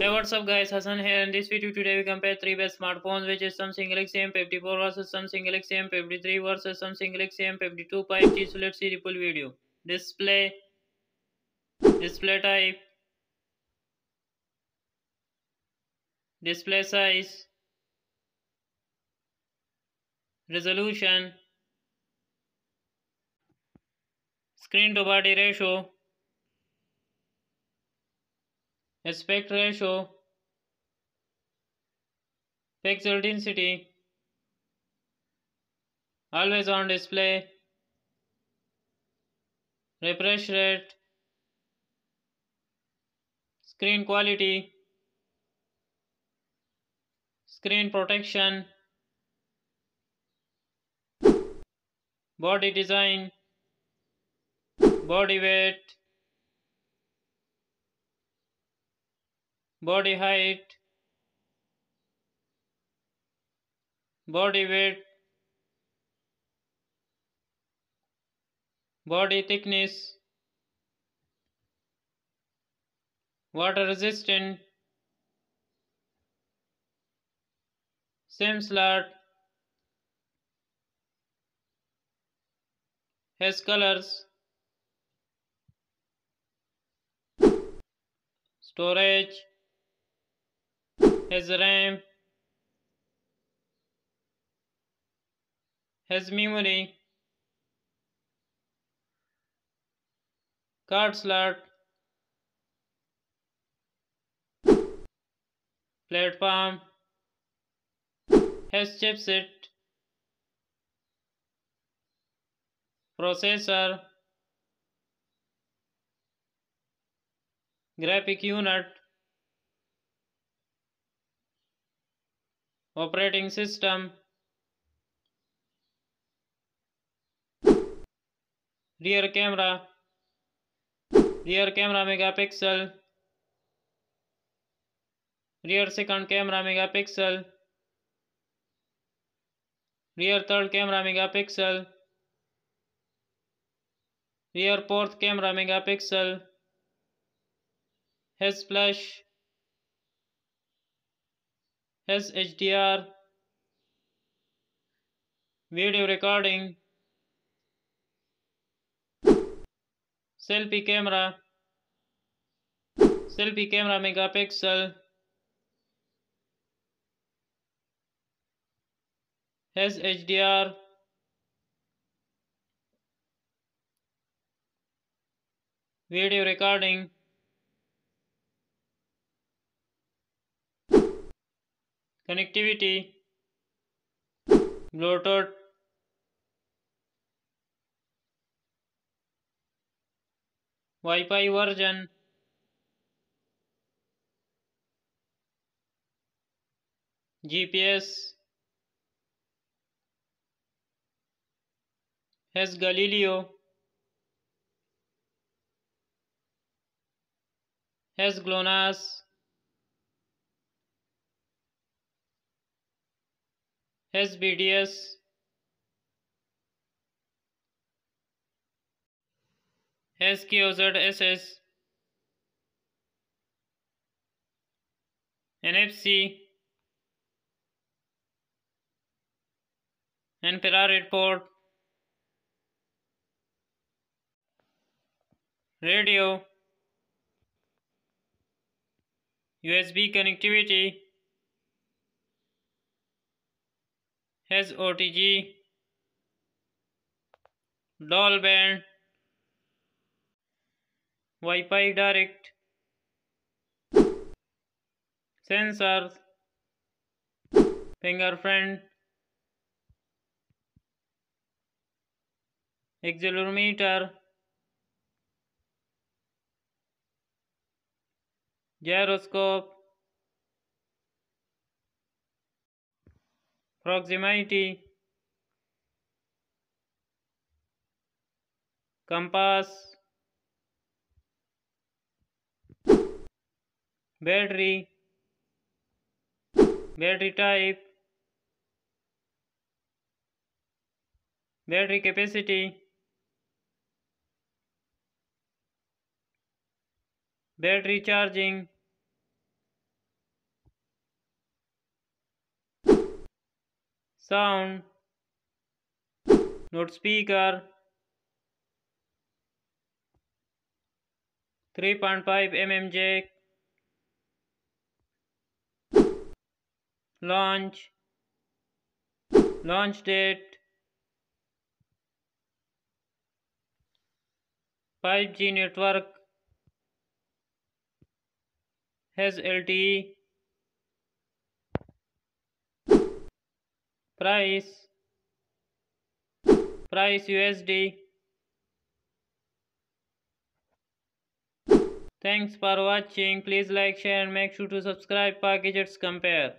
Hey, what's up guys, Hassan here. In this video today we compare three best smartphones, which is Samsung Galaxy M54 versus Samsung Galaxy M53 versus Samsung Galaxy M52 5G. So let's see the full video. Display type, display size, resolution, screen to body ratio, aspect ratio, pixel density, always on display, refresh rate, screen quality, screen protection, body design, body weight, body height, body weight, body thickness, water resistant, SIM slot, has colors, storage, has RAM, has memory, card slot, platform, has chipset, processor, graphic unit, operating system, rear camera, megapixel, rear second camera megapixel, rear third camera megapixel, rear fourth camera megapixel, has flash, has HDR, video recording, selfie camera, megapixel, has HDR, video recording, connectivity, Bluetooth, Wi-Fi version, GPS, has Galileo, has GLONASS, has BDS, has QZSS, NFC, infrared port, radio, USB connectivity, has OTG, dual band, Wi-Fi direct, sensors, fingerprint, accelerometer, gyroscope, proximity, compass, battery, battery type, battery capacity, battery charging, sound, not speaker, 3.5 mm jack, launch, launch date, 5G network, has LTE, price, price USD. Thanks for watching. Please like, share and make sure to subscribe for Gadgets Compare.